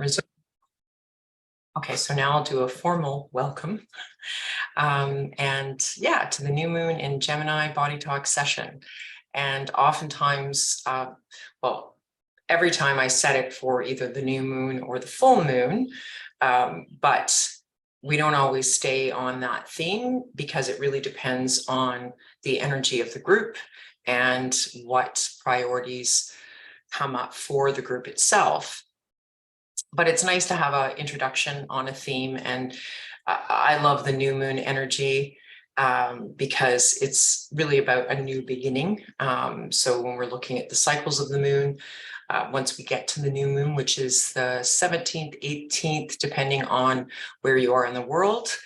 Resume. Okay, so now I'll do a formal welcome. And yeah, to the new moon in Gemini BodyTalk session. And oftentimes, well, every time I set it for either the new moon or the full moon, but we don't always stay on that theme because it really depends on the energy of the group and what priorities come up for the group itself. But it's nice to have an introduction on a theme, and I love the new moon energy because it's really about a new beginning. So when we're looking at the cycles of the moon, once we get to the new moon, which is the 17th, 18th, depending on where you are in the world,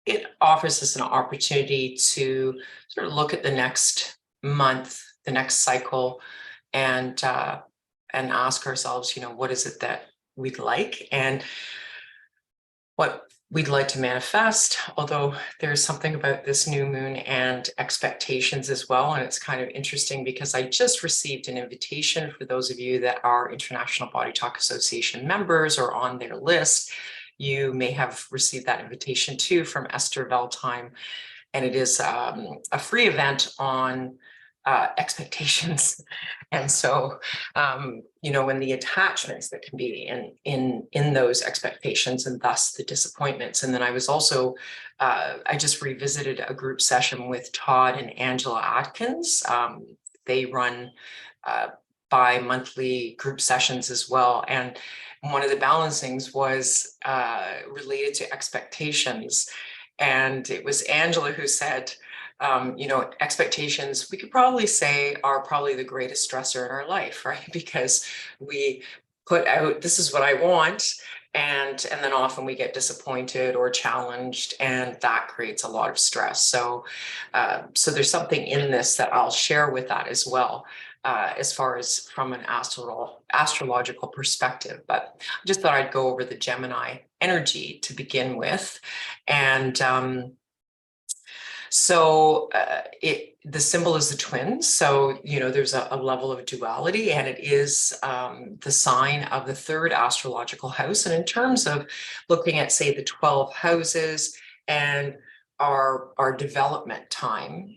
it offers us an opportunity to sort of look at the next month, the next cycle, and ask ourselves, what is it that we'd like and what we'd like to manifest. Although there's something about this new moon and expectations as well. And it's kind of interesting because I just received an invitation for those of you that are International Body Talk Association members or on their list. You may have received that invitation too from Esther Veltheim. And it is a free event on expectations. And so, when the attachments that can be in those expectations and thus the disappointments. And then I was also, I just revisited a group session with Todd and Angela Atkins. They run bi-monthly group sessions as well. And one of the balancings was related to expectations. And it was Angela who said, expectations, we could probably say, are probably the greatest stressor in our life, right? Because we put out, this is what I want, and then often we get disappointed or challenged, and that creates a lot of stress. So there's something in this that I'll share with that as well, as far as from an astrological perspective. But I just thought I'd go over the Gemini energy to begin with. And the symbol is the twins. So, there's a level of duality, and it is the sign of the third astrological house. And in terms of looking at, say, the 12 houses and our development time,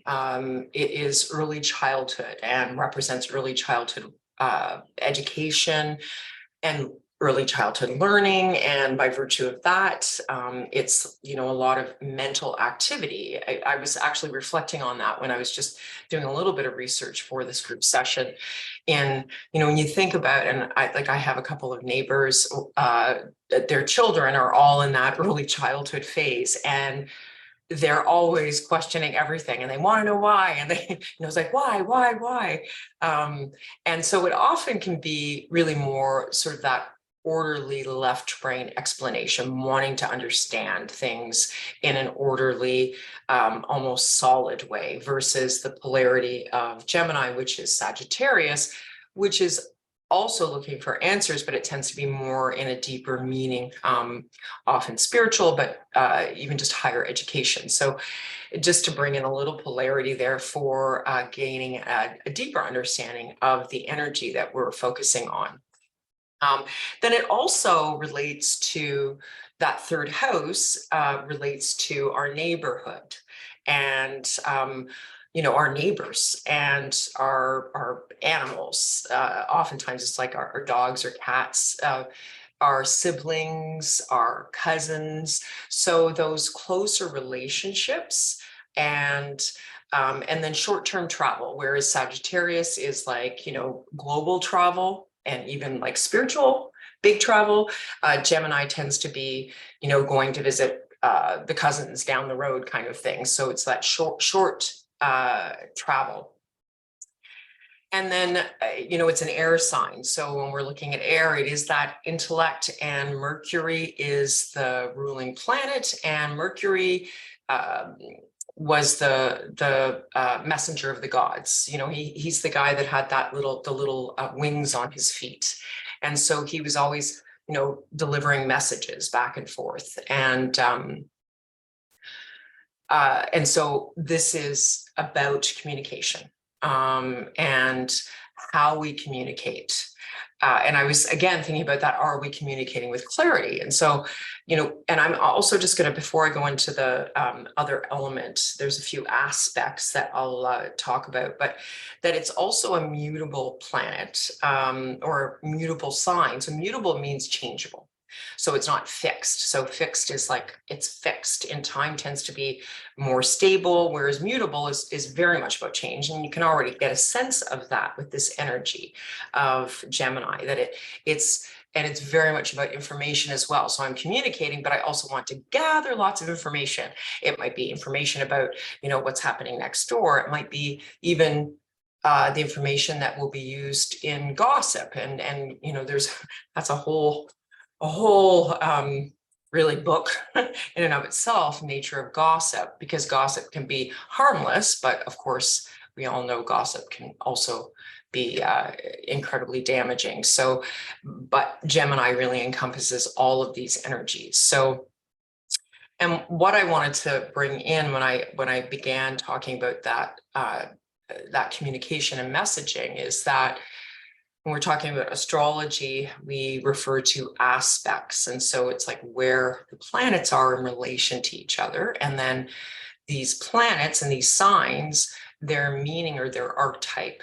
it is early childhood and represents early childhood education and early childhood learning. And by virtue of that, it's, a lot of mental activity. I was actually reflecting on that when I was just doing a little bit of research for this group session. And, when you think about, and I have a couple of neighbors, their children are all in that early childhood phase, and they're always questioning everything, and they want to know why. And they, it's like, why? And so it often can be really more sort of that orderly left brain explanation, wanting to understand things in an orderly, almost solid way, versus the polarity of Gemini, which is Sagittarius, which is also looking for answers, but it tends to be more in a deeper meaning, often spiritual, but even just higher education. So just to bring in a little polarity there for gaining a deeper understanding of the energy that we're focusing on. Then it also relates to that third house, relates to our neighborhood and, our neighbors and our animals. Oftentimes it's like our dogs or cats, our siblings, our cousins. So those closer relationships and then short-term travel, whereas Sagittarius is like, global travel and even like spiritual big travel. Gemini tends to be, going to visit the cousins down the road kind of thing. So it's that short travel. And then, it's an air sign. So when we're looking at air, it is that intellect, and Mercury is the ruling planet, and Mercury was the messenger of the gods. He's the guy that had the little wings on his feet. And so he was always, delivering messages back and forth. And so this is about communication. and how we communicate. And I was, again, thinking about that, are we communicating with clarity? And so, and I'm also just going to, before I go into the other element, there's a few aspects that I'll talk about, but that it's also a mutable planet, or mutable sign. So mutable means changeable. So it's not fixed. So fixed is like, it's fixed, and time tends to be more stable, whereas mutable is very much about change. And you can already get a sense of that with this energy of Gemini, that it's very much about information as well. So I'm communicating, but I also want to gather lots of information. It might be information about, what's happening next door. It might be even the information that will be used in gossip. And that's a whole really book in and of itself, nature of gossip, because gossip can be harmless, but of course we all know gossip can also be incredibly damaging. So, but Gemini really encompasses all of these energies. So, and what I wanted to bring in when I began talking about that communication and messaging is that when we're talking about astrology, we refer to aspects. And so it's like where the planets are in relation to each other. And then these planets and these signs, their meaning or their archetype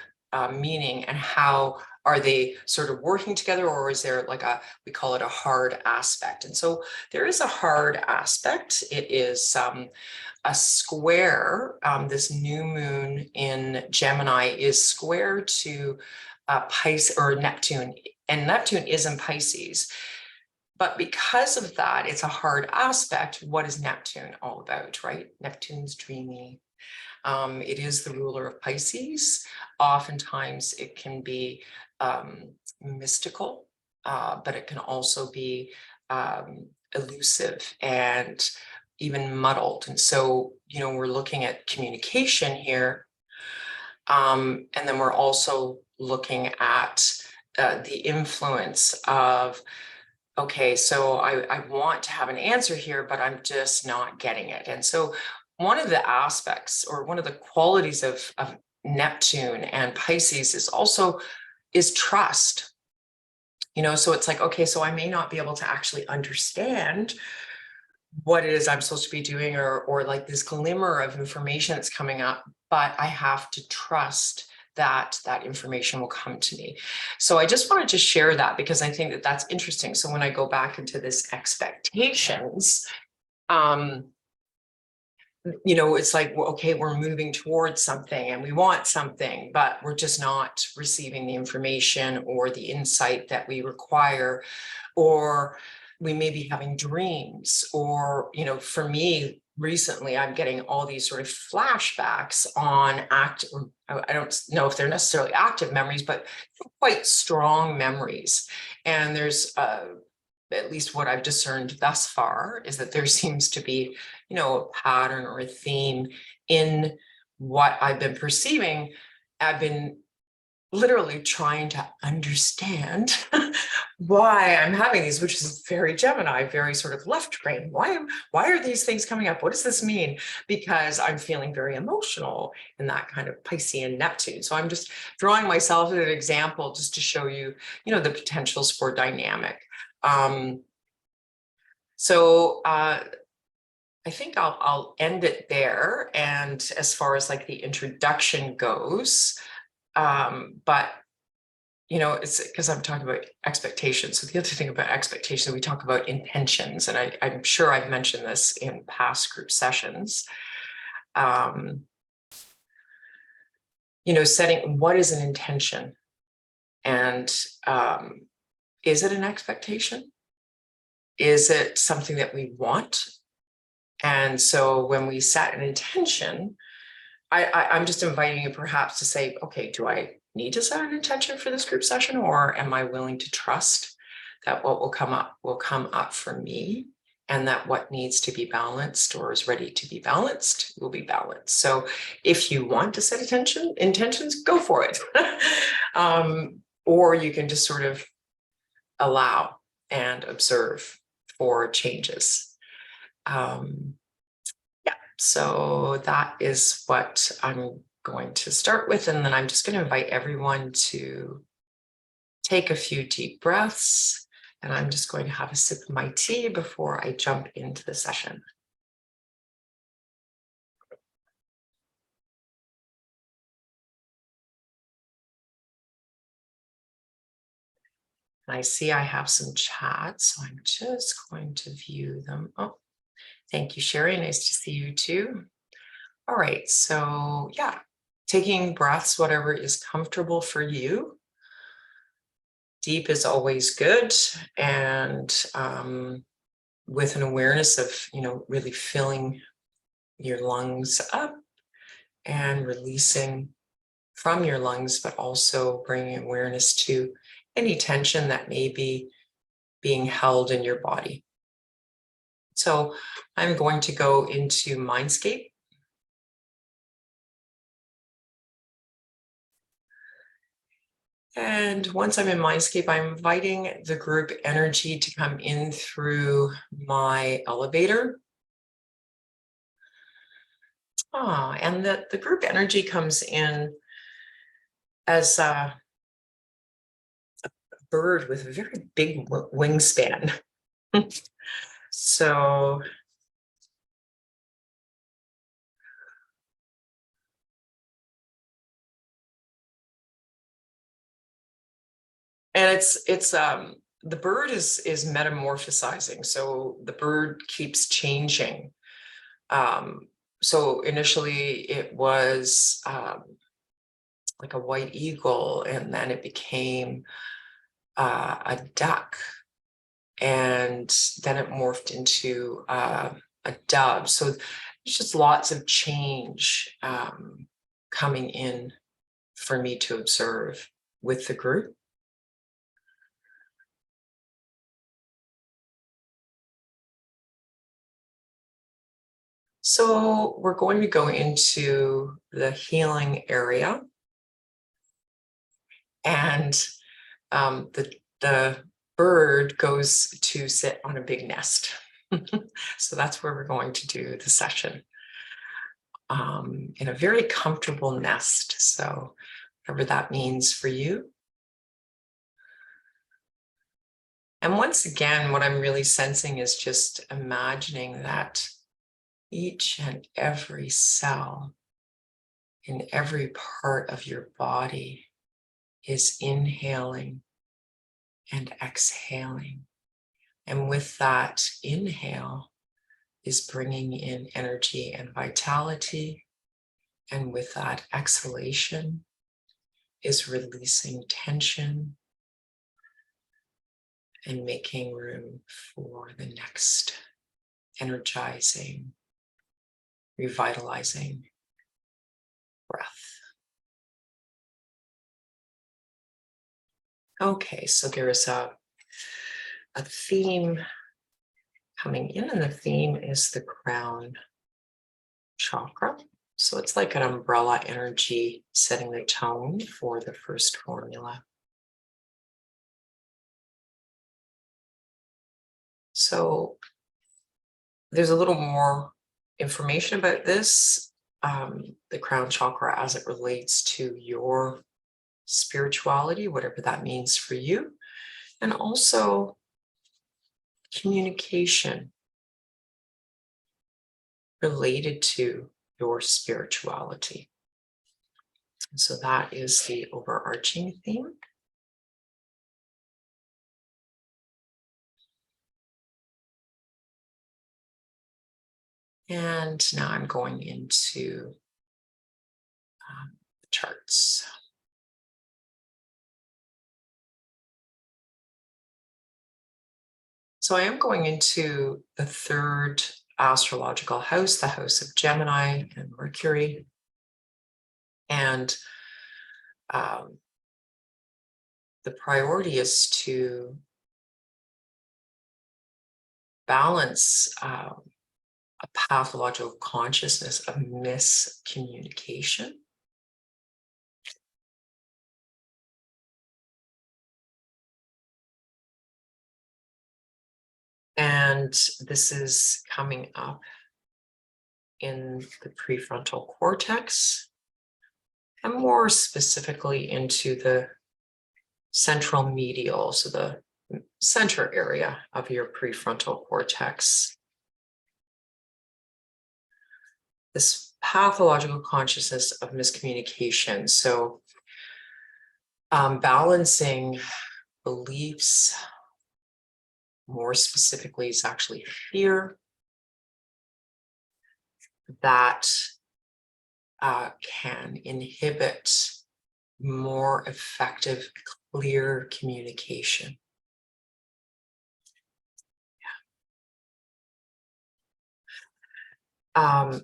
meaning, and how are they sort of working together, or is there like we call it a hard aspect. And so there is a hard aspect. It is a square. This new moon in Gemini is square to Pisces or Neptune, and Neptune is in Pisces. But because of that, it's a hard aspect. What is Neptune all about, right? Neptune's dreamy. It is the ruler of Pisces. Oftentimes it can be mystical, but it can also be elusive and even muddled. And so, we're looking at communication here. And then we're also looking at the influence of, okay, so I want to have an answer here, but I'm just not getting it. And so one of the aspects or one of the qualities of Neptune and Pisces is trust. So it's like, okay, so I may not be able to actually understand what it is I'm supposed to be doing, or like this glimmer of information that's coming up, but I have to trust that information will come to me. So I just wanted to share that because I think that that's interesting. So when I go back into this expectations, it's like, well, okay, we're moving towards something and we want something, but we're just not receiving the information or the insight that we require, or we may be having dreams, or, for me recently, I'm getting all these sort of flashbacks on I don't know if they're necessarily active memories, but quite strong memories. And there's, at least what I've discerned thus far, is that there seems to be, a pattern or a theme in what I've been perceiving. I've been literally trying to understand why I'm having these, which is very Gemini, very sort of left brain. Why are these things coming up? What does this mean? Because I'm feeling very emotional in that kind of Piscean Neptune. So I'm just drawing myself as an example just to show you, the potentials for dynamic. So I think I'll end it there. And as far as like the introduction goes, but it's because I'm talking about expectations. So the other thing about expectation, we talk about intentions, and I'm sure I've mentioned this in past group sessions. Setting what is an intention, and is it an expectation? Is it something that we want? And so when we set an intention, I'm just inviting you perhaps to say, okay, do I need to set an intention for this group session, or am I willing to trust that what will come up for me, and that what needs to be balanced or is ready to be balanced will be balanced. So if you want to set intentions, go for it. Or you can just sort of allow and observe for changes. Yeah, so that is what I'm going to start with, and then I'm just going to invite everyone to take a few deep breaths, and I'm just going to have a sip of my tea before I jump into the session. And I see I have some chats, so I'm just going to view them. Oh, thank you, Sherry. Nice to see you too. All right, so yeah, taking breaths, whatever is comfortable for you. Deep is always good, and with an awareness of, really filling your lungs up and releasing from your lungs, but also bringing awareness to any tension that may be being held in your body. So I'm going to go into Mindscape. And once I'm in Mindscape, I'm inviting the group energy to come in through my elevator. And the group energy comes in as a bird with a very big wingspan. So and it's the bird is metamorphosizing, so the bird keeps changing. So initially it was like a white eagle, and then it became a duck, and then it morphed into a dove. So there's just lots of change coming in for me to observe with the group. So we're going to go into the healing area, and the bird goes to sit on a big nest. So that's where we're going to do the session, in a very comfortable nest. So whatever that means for you. And once again, what I'm really sensing is just imagining that each and every cell in every part of your body is inhaling and exhaling. And with that inhale is bringing in energy and vitality. And with that exhalation is releasing tension and making room for the next energizing, revitalizing breath. Okay, so there is a theme coming in, and the theme is the crown chakra. So it's like an umbrella energy setting the tone for the first formula. So there's a little more information about this, the crown chakra, as it relates to your spirituality, whatever that means for you, and also communication related to your spirituality. So that is the overarching theme. And now I'm going into the charts. So I am going into the third astrological house, the house of Gemini and Mercury. And the priority is to balance a pathological consciousness of miscommunication. And this is coming up in the prefrontal cortex, and more specifically into the central medial, so the center area of your prefrontal cortex. This pathological consciousness of miscommunication. So balancing beliefs, more specifically, is actually fear that can inhibit more effective, clear communication. I'm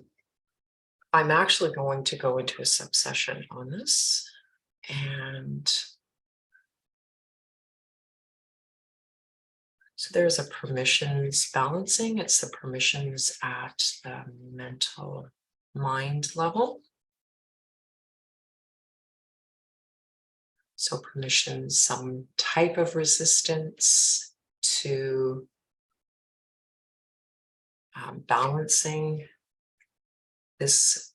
actually going to go into a sub-session on this, and so there's a permissions balancing. It's the permissions at the mental mind level. So permissions, some type of resistance to balancing this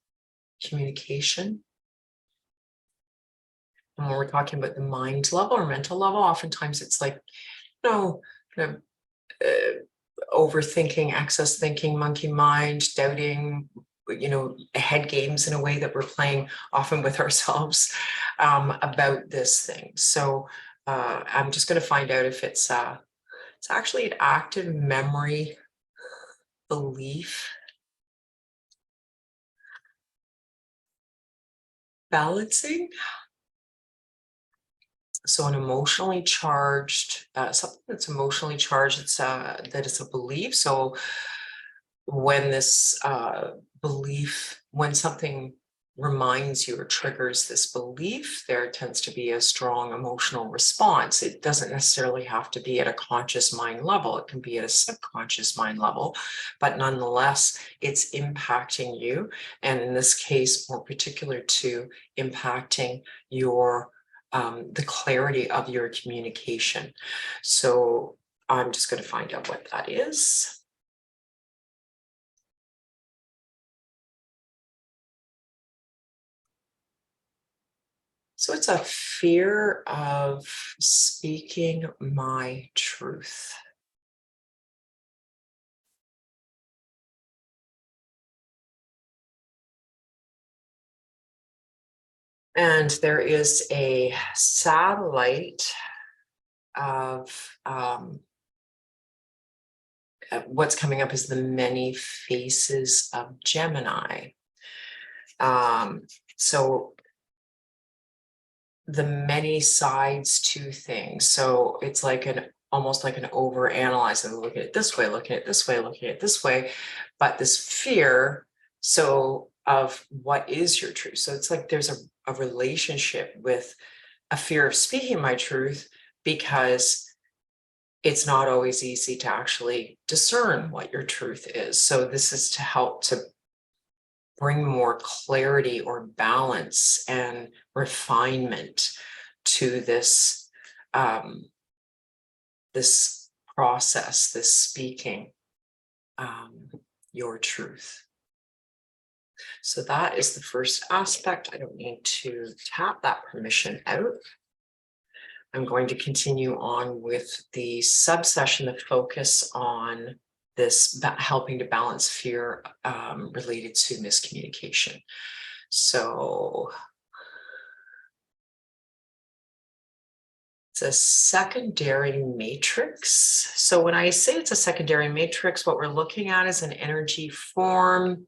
communication. And when we're talking about the mind level or mental level, oftentimes it's like, kind of overthinking, excess thinking, monkey mind, doubting, head games in a way that we're playing often with ourselves about this thing. So I'm just going to find out if it's actually an active memory belief balancing. So an emotionally charged, something that's emotionally charged, it's that it's a belief. So when this belief, when something reminds you or triggers this belief, there tends to be a strong emotional response. It doesn't necessarily have to be at a conscious mind level. It can be at a subconscious mind level, but nonetheless, it's impacting you. And in this case, more particular to impacting your the clarity of your communication. So I'm just going to find out what that is. So it's a fear of speaking my truth. And there is a satellite of what's coming up is the many faces of Gemini. So the many sides to things. So it's like almost like an over analyzing, looking at it this way, looking at it this way, looking at it this way, but this fear, so of what is your truth. So it's like there's a relationship with a fear of speaking my truth, because it's not always easy to actually discern what your truth is. So this is to help to bring more clarity or balance and refinement to this this process, this speaking your truth. So that is the first aspect. I don't need to tap that permission out. I'm going to continue on with the sub-session that focus on this helping to balance fear related to miscommunication. So it's a secondary matrix. So when I say it's a secondary matrix, what we're looking at is an energy form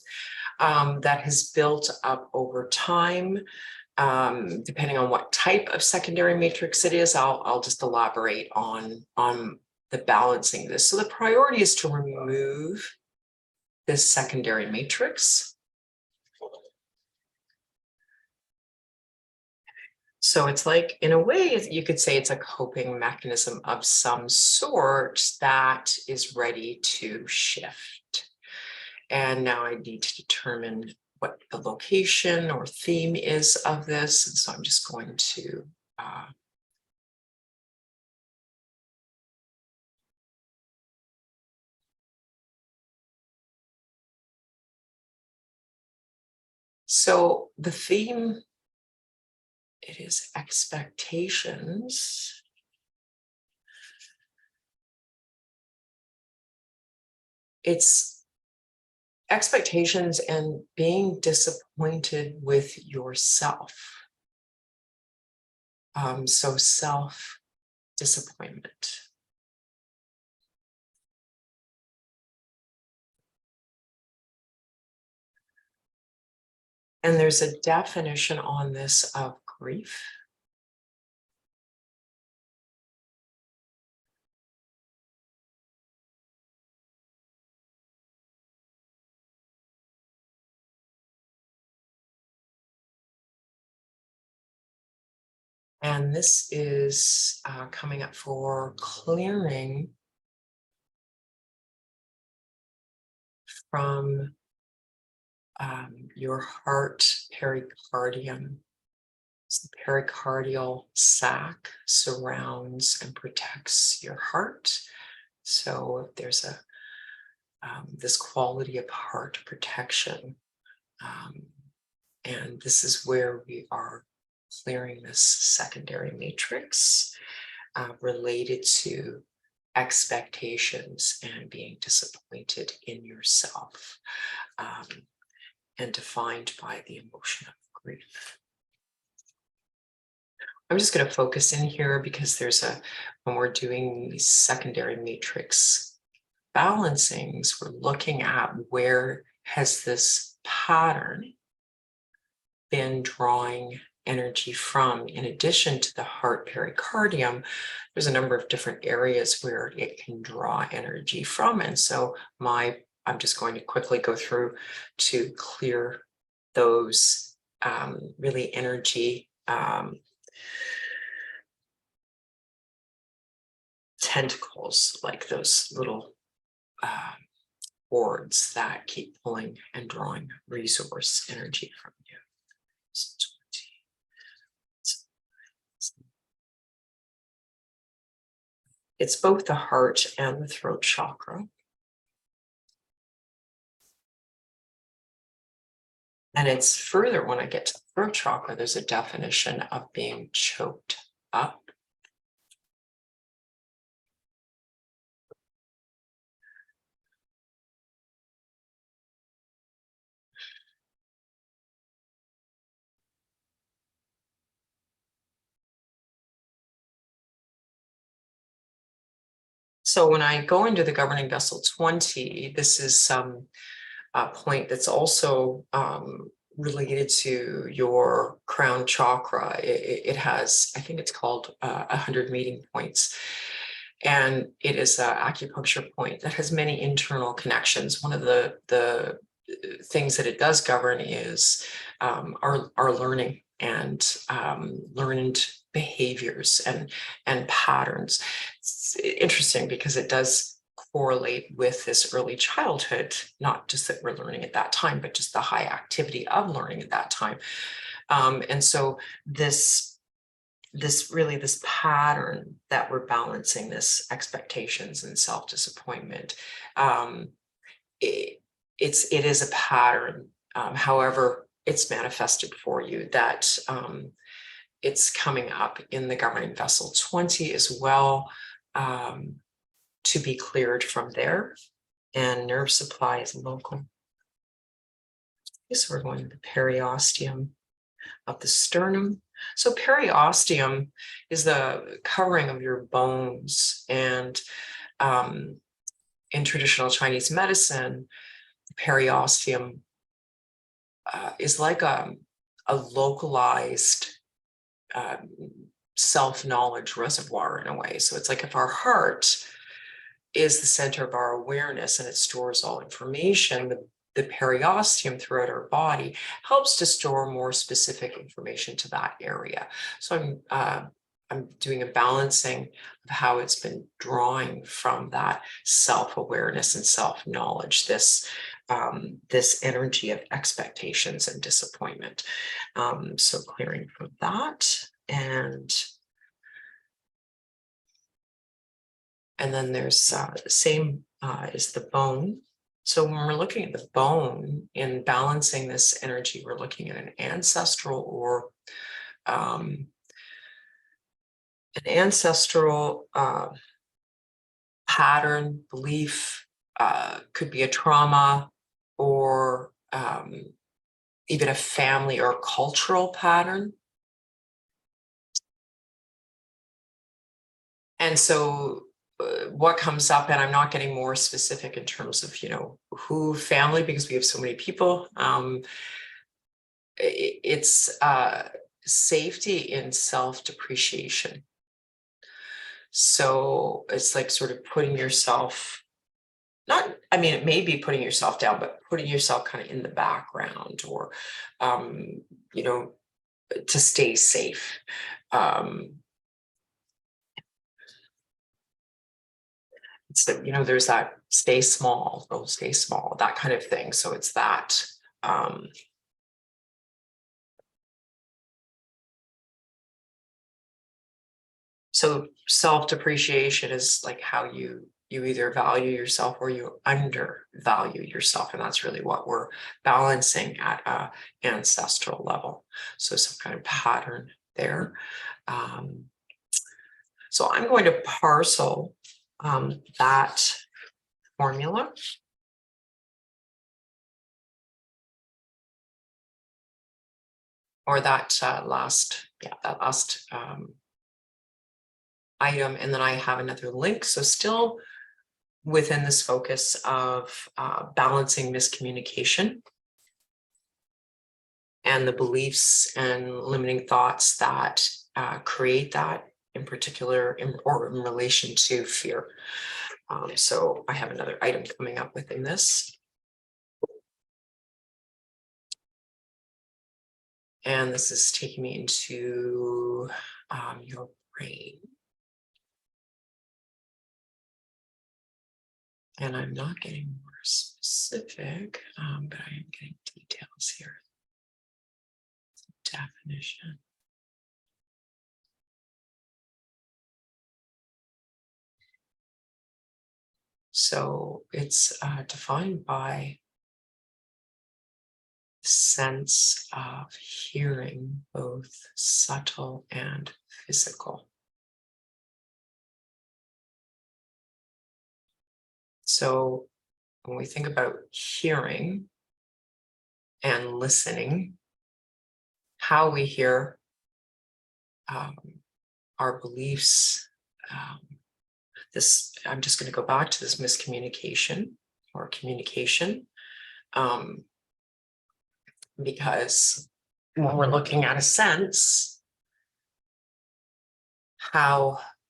that has built up over time. Depending on what type of secondary matrix it is, I'll just elaborate on the balancing this. So the priority is to remove this secondary matrix. So it's like, in a way, you could say it's a coping mechanism of some sort that is ready to shift. And now I need to determine what the location or theme is of this. And so I'm just going to so the theme it is expectations. It's expectations and being disappointed with yourself. So self-disappointment. And there's a definition on this of grief. And this is coming up for clearing from your heart pericardium. So the pericardial sac surrounds and protects your heart. So if there's a this quality of heart protection, and this is where we are clearing this secondary matrix related to expectations and being disappointed in yourself, and defined by the emotion of grief. I'm just going to focus in here because when we're doing these secondary matrix balancings, we're looking at where has this pattern been drawing energy from. In addition to the heart pericardium, there's a number of different areas where it can draw energy from. And so I'm just going to quickly go through to clear those really energy tentacles, like those little boards that keep pulling and drawing resource energy from you. It's both the heart and the throat chakra. And it's further, when I get to the throat chakra, there's a definition of being choked up. So when I go into the governing vessel 20, this is some point that's also related to your crown chakra. It has, I think it's called 100 meeting points. And it is an acupuncture point that has many internal connections. One of the things that it does govern is our learning and learned behaviors and patterns. It's interesting because it does correlate with this early childhood, not just that we're learning at that time, but just the high activity of learning at that time. And so this pattern that we're balancing, this expectations and self-disappointment, it is a pattern. However, it's manifested for you that it's coming up in the governing vessel 20 as well, to be cleared from there. And nerve supply is local. So we're going to the periosteum of the sternum. So periosteum is the covering of your bones, and in traditional Chinese medicine, the periosteum is like a localized self-knowledge reservoir in a way. So it's like if our heart is the center of our awareness and it stores all information, the periosteum throughout our body helps to store more specific information to that area. So I'm doing a balancing of how it's been drawing from that self-awareness and self-knowledge, this energy of expectations and disappointment. So clearing from that, and then there's the same is the bone. So when we're looking at the bone in balancing this energy, we're looking at an ancestral or an ancestral pattern, belief, could be a trauma, or even a family or cultural pattern. And so what comes up, and I'm not getting more specific in terms of, who family, because we have so many people. It's safety in self-depreciation. So it's like sort of putting yourself, it may be putting yourself down, but putting yourself kind of in the background, or, to stay safe. It's that, there's that stay small, that kind of thing. So it's that. So self-depreciation is like how you either value yourself or you undervalue yourself. And that's really what we're balancing at an ancestral level. So some kind of pattern there. So I'm going to parcel that formula. Or that last item, and then I have another link. So still within this focus of balancing miscommunication and the beliefs and limiting thoughts that create that, in particular, in relation to fear. So I have another item coming up within this. And this is taking me into your brain. And I'm not getting more specific, but I am getting details here. Definition. So it's defined by sense of hearing, both subtle and physical. So when we think about hearing and listening, how we hear our beliefs, I'm just going to go back to this miscommunication or communication, because when we're looking at a sense,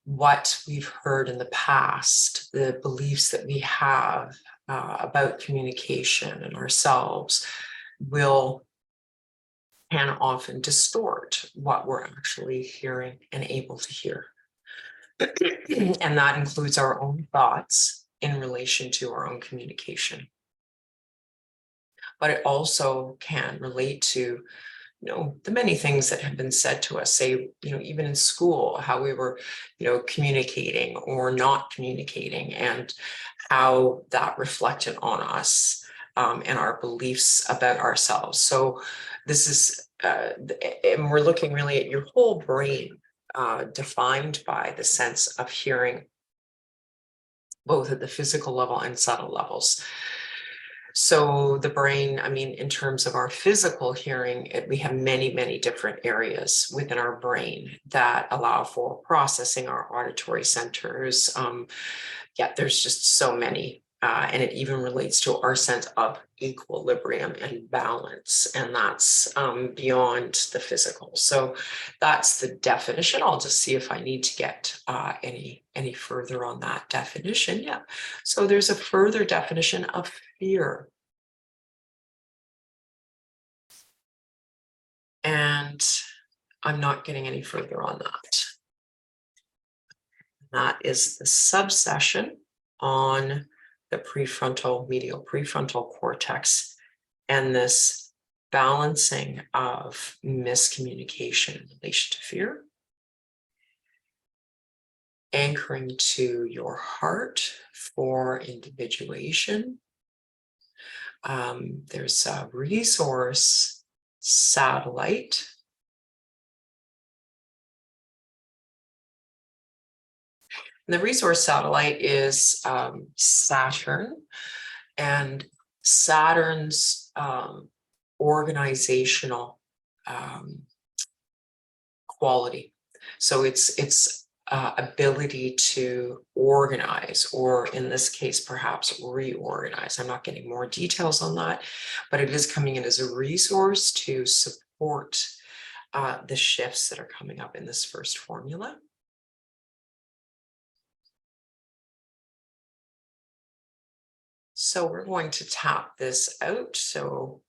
what we've heard in the past, the beliefs that we have about communication and ourselves can often distort what we're actually hearing and able to hear. And that includes our own thoughts in relation to our own communication. But it also can relate to the many things that have been said to us, say, even in school, how we were, communicating or not communicating, and how that reflected on us and our beliefs about ourselves. So this is, and we're looking really at your whole brain, defined by the sense of hearing, both at the physical level and subtle levels. So the brain, in terms of our physical hearing, we have many, many different areas within our brain that allow for processing our auditory centers. There's just so many. And it even relates to our sense of equilibrium and balance. And that's beyond the physical. So that's the definition. I'll just see if I need to get any further on that definition. Yeah. So there's a further definition of fear. And I'm not getting any further on that. That is the subsession on the medial prefrontal cortex, and this balancing of miscommunication in relation to fear, anchoring to your heart for individuation. There's a resource satellite And the resource satellite is Saturn, and Saturn's organizational quality. So it's ability to organize, or in this case, perhaps reorganize. I'm not getting more details on that, but it is coming in as a resource to support the shifts that are coming up in this first formula. So we're going to tap this out. So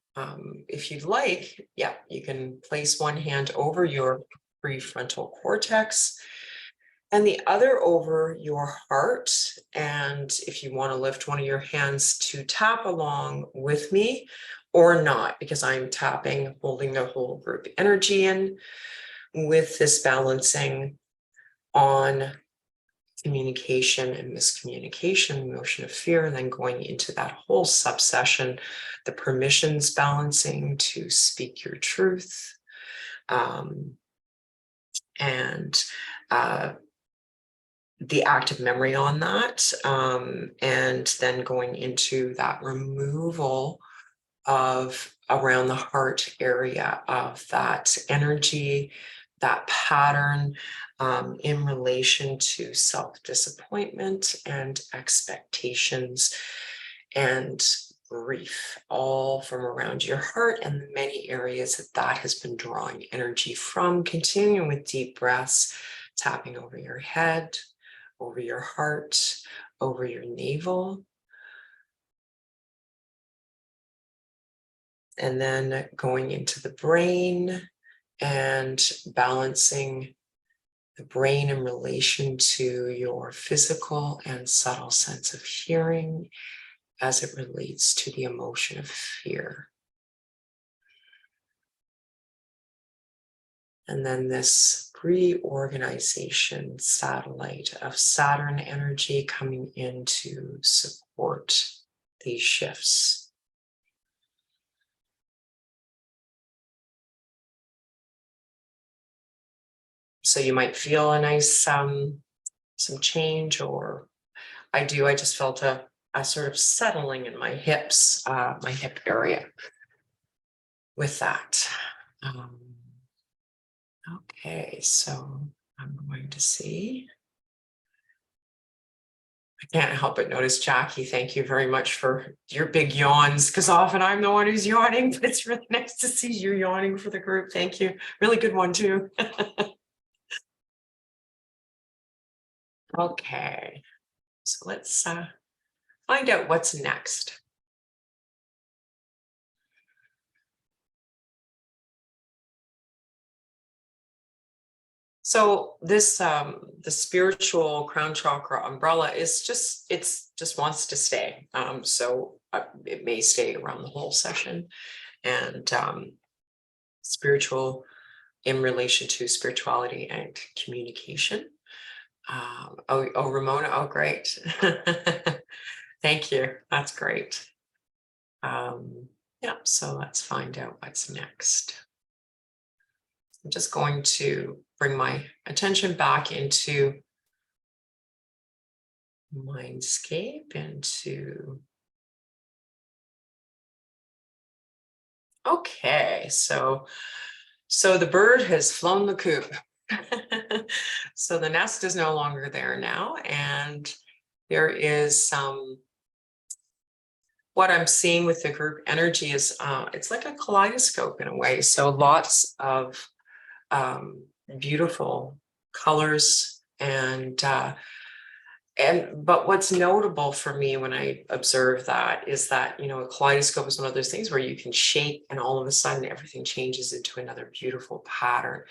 if you'd like, yeah, you can place one hand over your prefrontal cortex and the other over your heart. And if you want to lift one of your hands to tap along with me or not, because I'm tapping, holding the whole group energy in with this balancing on communication and miscommunication, emotion of fear, and then going into that whole subsession, the permissions balancing to speak your truth, and the active memory on that, and then going into that removal of around the heart area of that energy, that pattern, in relation to self-disappointment and expectations and grief, all from around your heart and the many areas that has been drawing energy from. Continuing with deep breaths, tapping over your head, over your heart, over your navel. And then going into the brain and balancing the brain in relation to your physical and subtle sense of hearing as it relates to the emotion of fear. And then this reorganization satellite of Saturn energy coming in to support these shifts. So you might feel a nice some change, or I just felt a sort of settling in my hips, my hip area with that. Okay, so I'm going to see. I can't help but notice, Jackie, thank you very much for your big yawns, because often I'm the one who's yawning, but it's really nice to see you yawning for the group. Thank you. Really good one too. Okay, so let's find out what's next. So this the spiritual crown chakra umbrella is just wants to stay. So it may stay around the whole session, and spiritual in relation to spirituality and communication. Oh, Ramona, oh, great. Thank you. That's great. Yeah, so let's find out what's next. I'm just going to bring my attention back into Mindscape, into okay, so the bird has flown the coop. So the nest is no longer there now, and there is some what I'm seeing with the group energy is it's like a kaleidoscope in a way. So lots of beautiful colors, and but what's notable for me when I observe that is that, you know, a kaleidoscope is one of those things where you can shake and all of a sudden everything changes into another beautiful pattern.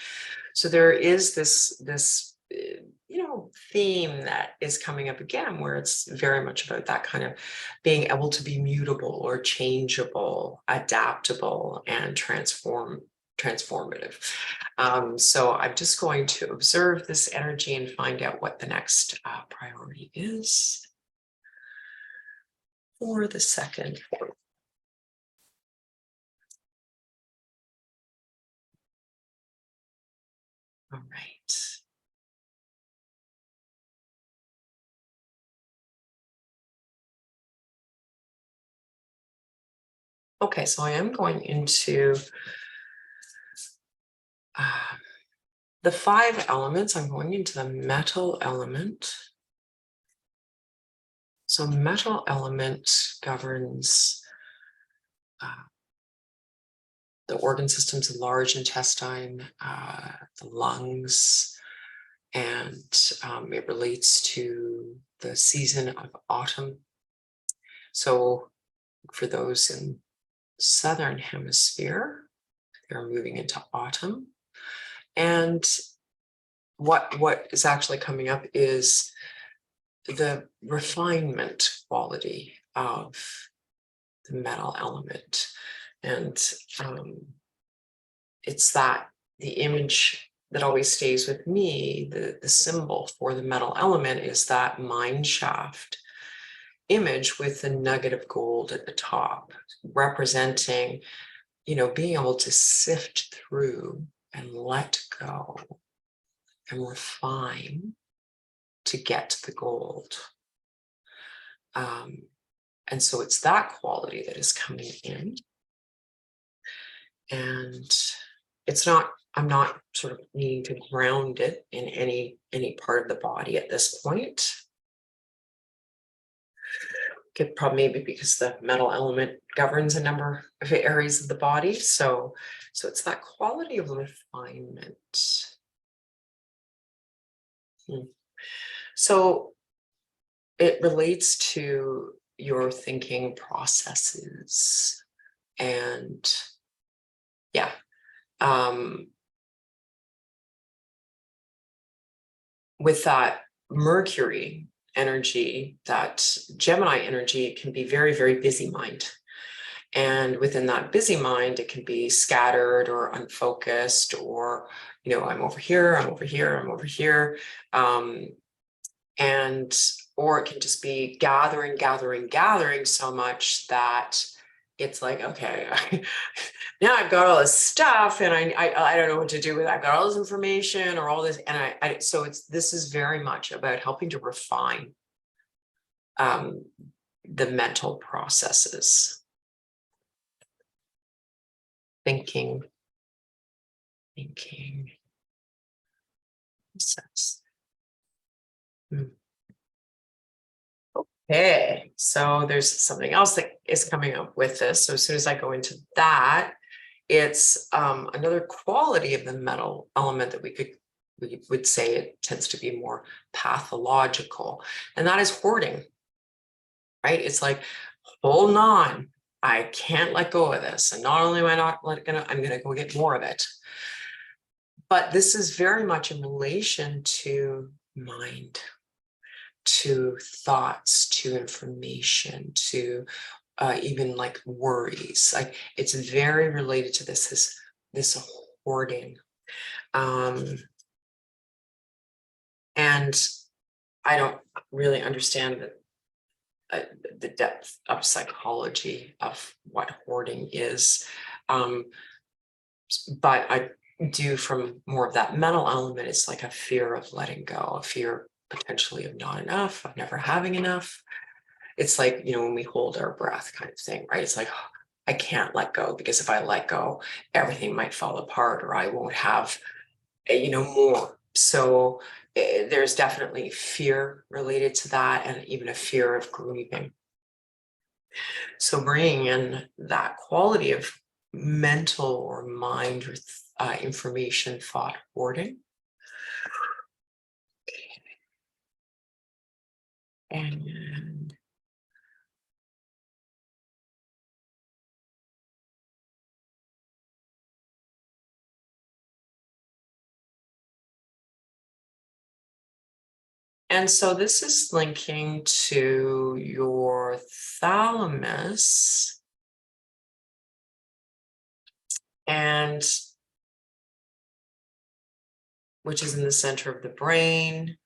So there is this you know, theme that is coming up again, where it's very much about that kind of being able to be mutable or changeable, adaptable, and transformative. So I'm just going to observe this energy and find out what the next priority is for the second. All right. Okay, so I am going into the 5 elements. I'm going into the metal element. So metal element governs the organ systems, the large intestine, the lungs, and it relates to the season of autumn. So for those in southern hemisphere, they're moving into autumn. And what is actually coming up is the refinement quality of the metal element. And it's that the image that always stays with me, the symbol for the metal element is that mine shaft image with the nugget of gold at the top, representing, being able to sift through and let go and refine to get to the gold. And so it's that quality that is coming in. And I'm not sort of needing to ground it in any part of the body at this point. Could probably maybe because the metal element governs a number of areas of the body. So it's that quality of refinement. So it relates to your thinking processes. And yeah, with that Mercury energy, that Gemini energy, it can be very, very busy mind. And within that busy mind, it can be scattered or unfocused, or, I'm over here, I'm over here, I'm over here. Or it can just be gathering so much that it's like, okay, now I've got all this stuff and I don't know what to do with it. I've got all this information or all this. And so this is very much about helping to refine the mental processes. Thinking. Process. Okay, so there's something else that is coming up with this. So as soon as I go into that, it's another quality of the metal element that we would say it tends to be more pathological, and that is hoarding, right? It's like, hold on, I can't let go of this. And not only am I not I'm gonna go get more of it. But this is very much in relation to mind, to thoughts, to information, to even like worries. Like it's very related to this hoarding. And I don't really understand the depth of psychology of what hoarding is. But I do, from more of that mental element, it's like a fear of letting go, a fear potentially of not enough, of never having enough. It's like, when we hold our breath kind of thing, right? It's like, oh, I can't let go, because if I let go, everything might fall apart, or I won't have, more. So there's definitely fear related to that, and even a fear of grieving. So bringing in that quality of mental or mind or information thought hoarding. And so this is linking to your thalamus, and which is in the center of the brain.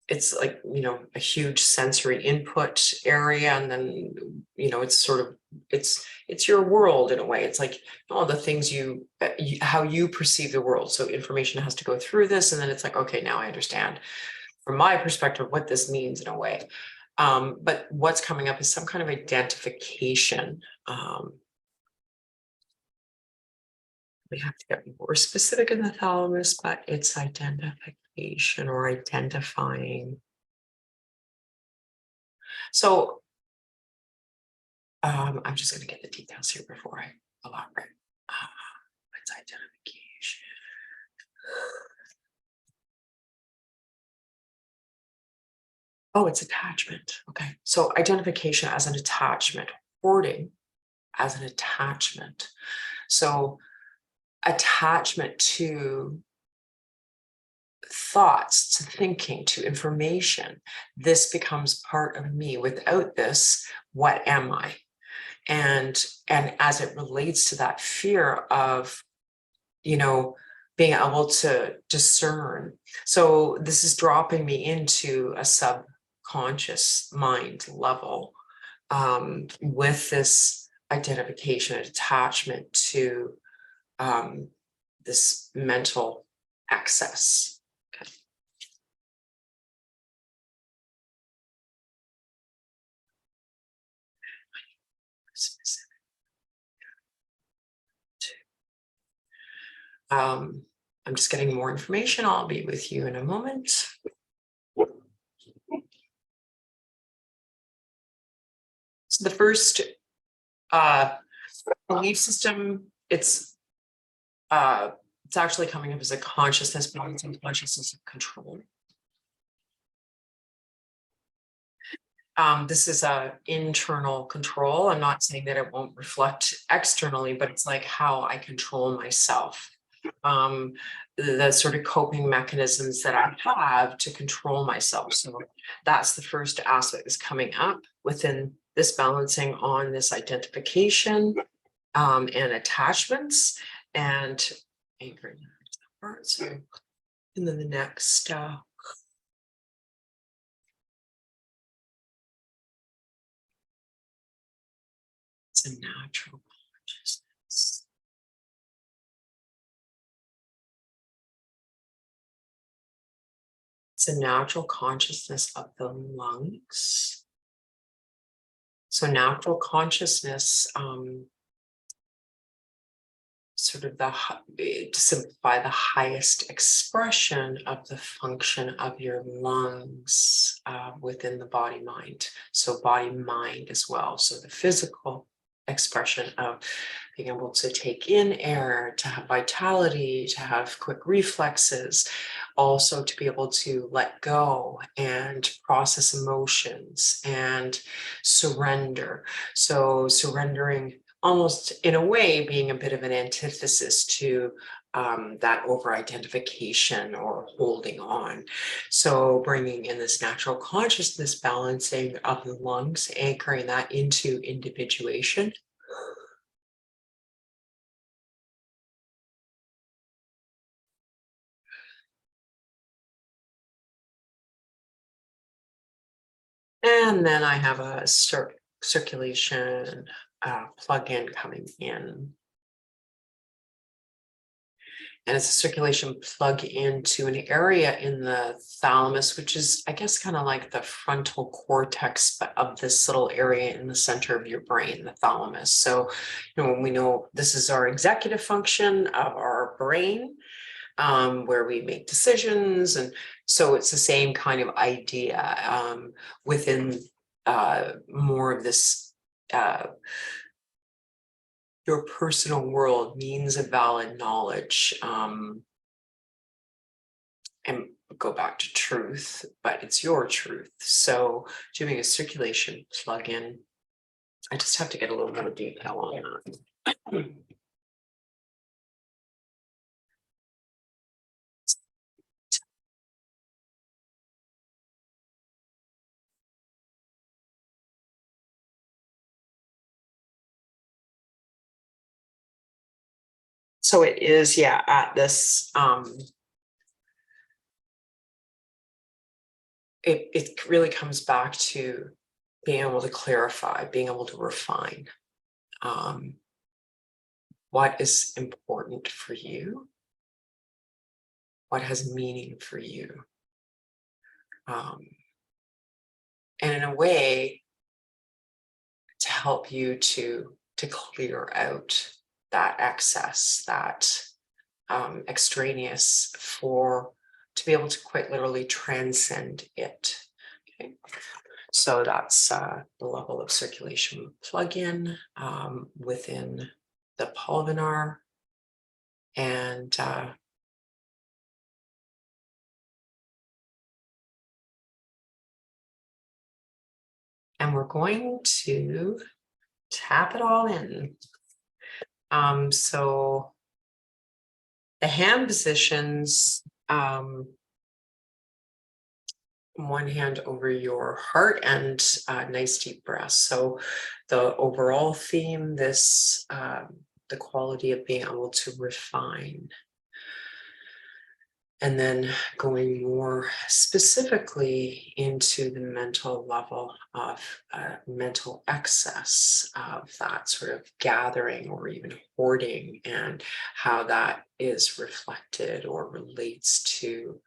It's like, a huge sensory input area. And then, it's sort of, it's your world in a way. It's like all the things how you perceive the world. So information has to go through this. And then it's like, okay, now I understand from my perspective what this means in a way. But what's coming up is some kind of identification. We have to get more specific in the thalamus, but it's identification or identifying. So I'm just going to get the details here before I elaborate. It's identification. Oh, it's attachment. Okay. So identification as an attachment, hoarding as an attachment. So attachment to thoughts, to thinking, to information. This becomes part of me. Without this, what am I? And as it relates to that fear of, being able to discern. So this is dropping me into a subconscious mind level with this identification and attachment to this mental access. Okay. I'm just getting more information. I'll be with you in a moment. So the first belief system, it's actually coming up as a consciousness, but it's a consciousness of control. This is a internal control. I'm not saying that it won't reflect externally, but it's like how I control myself. The sort of coping mechanisms that I have to control myself. So that's the first aspect that's coming up within this balancing on this identification and attachments and anchoring. So, and then the next it's a natural consciousness. It's a natural consciousness of the lungs. So natural consciousness, sort of to simplify, the highest expression of the function of your lungs within the body mind. So body mind as well. So the physical expression of being able to take in air, to have vitality, to have quick reflexes, also to be able to let go and process emotions and surrender. So surrendering, almost in a way being a bit of an antithesis to that over-identification or holding on. So bringing in this natural consciousness, balancing of the lungs, anchoring that into individuation. And then I have a circulation plug-in coming in. And it's a circulation plug into an area in the thalamus, which is, I guess, kind of like the frontal cortex, but of this little area in the center of your brain, the thalamus. So, when we know this is our executive function of our brain, where we make decisions. And so it's the same kind of idea within more of this your personal world, means of valid knowledge, and go back to truth, but it's your truth. So doing a circulation plug-in, I just have to get a little more detail on that. So it is, yeah, at this, it really comes back to being able to clarify, being able to refine what is important for you, what has meaning for you. and in a way to help you to clear out that excess, that extraneous, to be able to quite literally transcend it. Okay, so that's the level of circulation plug-in within the pulvinar, and we're going to tap it all in. So the hand positions, one hand over your heart, and nice deep breaths. So the overall theme, this the quality of being able to refine. And then going more specifically into the mental level of mental excess, of that sort of gathering or even hoarding, and how that is reflected or relates to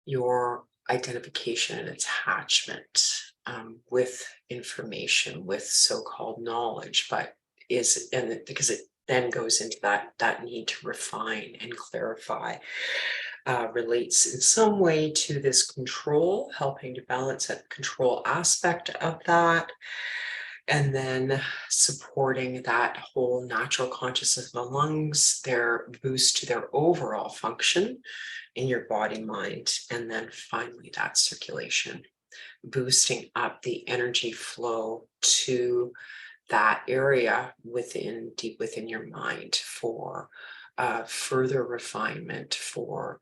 your identification and attachment with information, with so-called knowledge, but because it then goes into that need to refine and clarify, relates in some way to this control, helping to balance that control aspect of that, and then supporting that whole natural consciousness of the lungs, their boost to their overall function in your body, mind, and then finally that circulation, boosting up the energy flow to that area deep within your mind for further refinement, for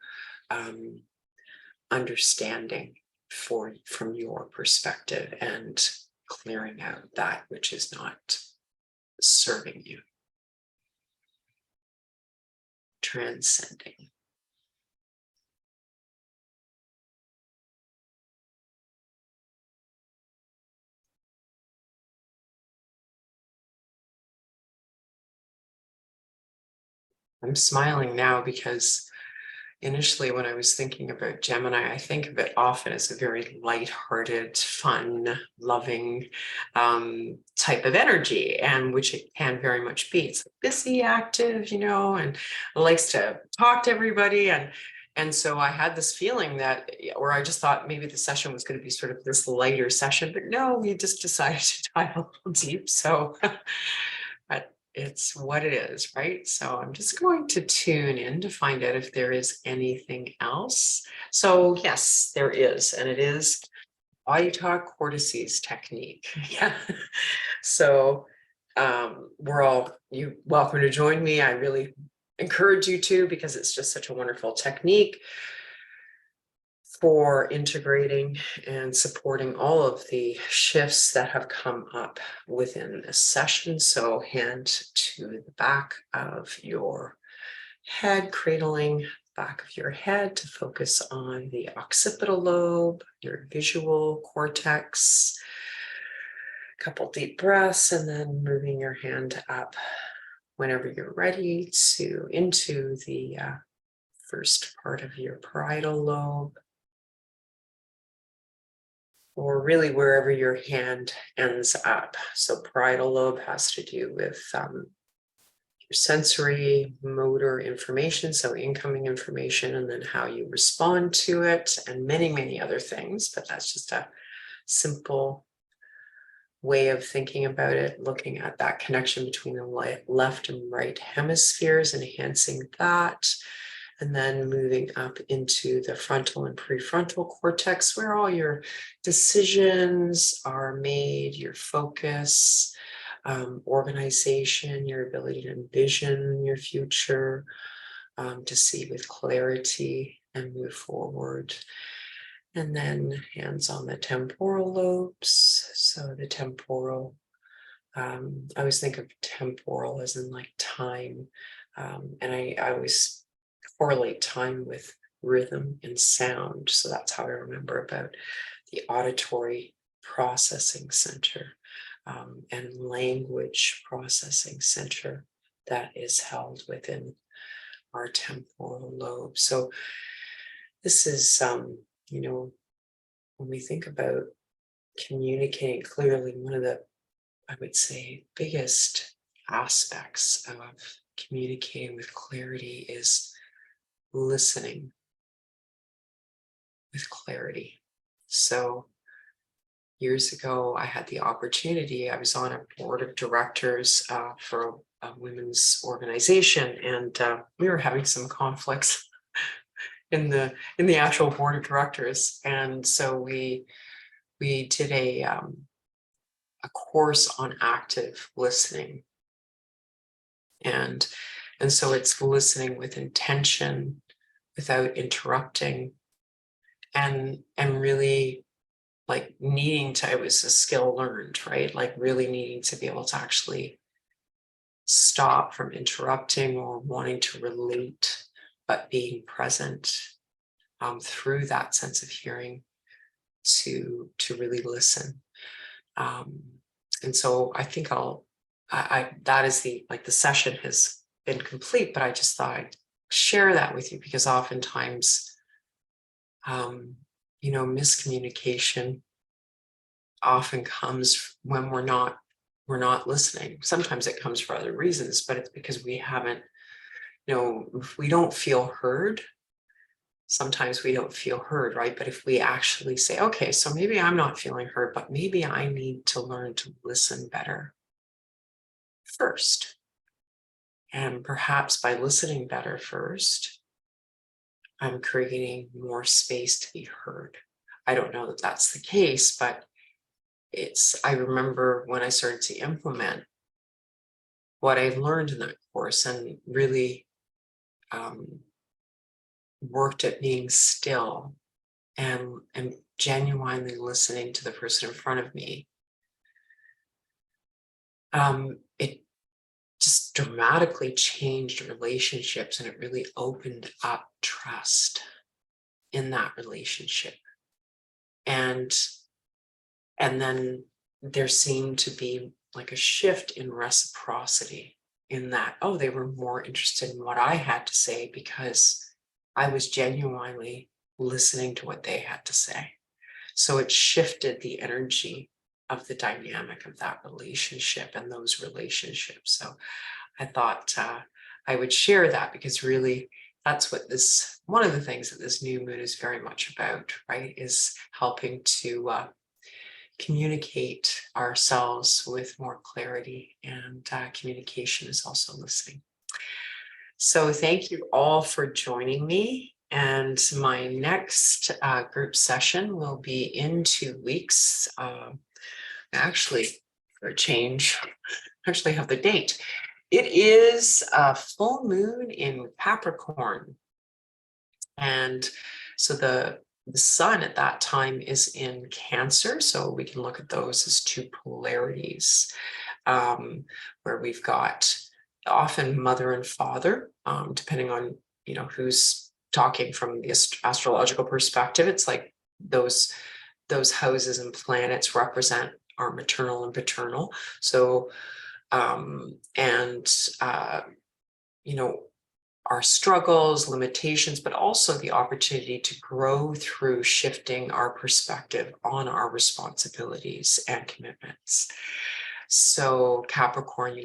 understanding from your perspective, and clearing out that which is not serving you, transcending. I'm smiling now because initially, when I was thinking about Gemini, I think of it often as a very lighthearted, fun, loving type of energy, and which it can very much be. It's busy, active, and likes to talk to everybody. And so I had this feeling that, or I just thought maybe the session was going to be sort of this lighter session, but no, we just decided to dive a little deep. So but it's what it is, right? So I'm just going to tune in to find out if there is anything else. So yes, there is, and it is BodyTalk Cortices technique. Yeah. So you're welcome to join me. I really encourage you to, because it's just such a wonderful technique for integrating and supporting all of the shifts that have come up within this session. So hand to the back of your head, cradling back of your head to focus on the occipital lobe, your visual cortex. A couple deep breaths, and then moving your hand up whenever you're ready into the first part of your parietal lobe, or really wherever your hand ends up. So parietal lobe has to do with your sensory motor information, so incoming information, and then how you respond to it, and many, many other things. But that's just a simple way of thinking about it, looking at that connection between the left and right hemispheres, enhancing that. And then moving up into the frontal and prefrontal cortex, where all your decisions are made, your focus, organization, your ability to envision your future, to see with clarity and move forward. And then hands on the temporal lobes. So the temporal, I always think of temporal as in like time. And I always correlate time with rhythm and sound. So that's how I remember about the auditory processing center and language processing center that is held within our temporal lobe. So this is, when we think about communicating clearly, one of the, I would say, biggest aspects of communicating with clarity is listening with clarity. So years ago, I had the opportunity, I was on a board of directors for a women's organization, and we were having some conflicts in the actual board of directors. And so we did a course on active listening. And so it's listening with intention, without interrupting, and really like needing to, it was a skill learned, right? Like really needing to be able to actually stop from interrupting or wanting to relate, but being present through that sense of hearing to really listen. And so I think that is the session has been complete, but I just thought I'd share that with you because oftentimes, miscommunication often comes when we're not listening. Sometimes it comes for other reasons, but it's because we haven't, if we don't feel heard, sometimes we don't feel heard, right? But if we actually say, okay, so maybe I'm not feeling heard, but maybe I need to learn to listen better first. And perhaps by listening better first, I'm creating more space to be heard. I don't know that that's the case, but I remember when I started to implement what I learned in that course and really worked at being still and genuinely listening to the person in front of me. It just dramatically changed relationships, and it really opened up trust in that relationship. And then there seemed to be like a shift in reciprocity in that, oh, they were more interested in what I had to say because I was genuinely listening to what they had to say. So it shifted the energy of the dynamic of that relationship and those relationships. So I thought I would share that because really that's what one of the things that this new moon is very much about, right? Is helping to communicate ourselves with more clarity, and communication is also listening. So thank you all for joining me. And my next group session will be in 2 weeks. Actually, for a change, actually have the date. It is a full moon in Capricorn. And so the sun at that time is in Cancer. So we can look at those as two polarities, where we've got often mother and father, depending on, who's talking from the astrological perspective. It's like those houses and planets represent our maternal and paternal. So, our struggles, limitations, but also the opportunity to grow through shifting our perspective on our responsibilities and commitments. So Capricorn,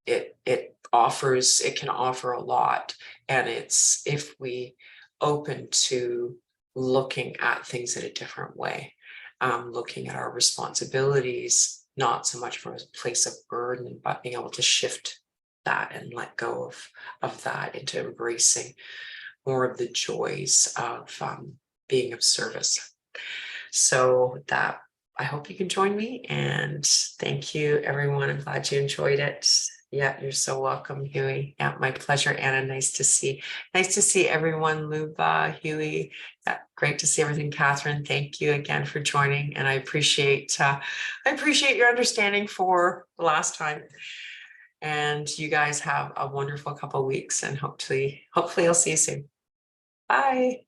it can offer a lot. And it's if we open to looking at things in a different way, looking at our responsibilities, not so much from a place of burden, but being able to shift that and let go of that into embracing more of the joys of being of service. So that, I hope you can join me, and thank you, everyone. I'm glad you enjoyed it. Yeah, you're so welcome, Huey. Yeah, my pleasure, Anna. Nice to see everyone. Luba, Huey. Yeah, great to see everything. Catherine, thank you again for joining, and I appreciate your understanding for the last time. And you guys have a wonderful couple of weeks, and hopefully I'll see you soon. Bye.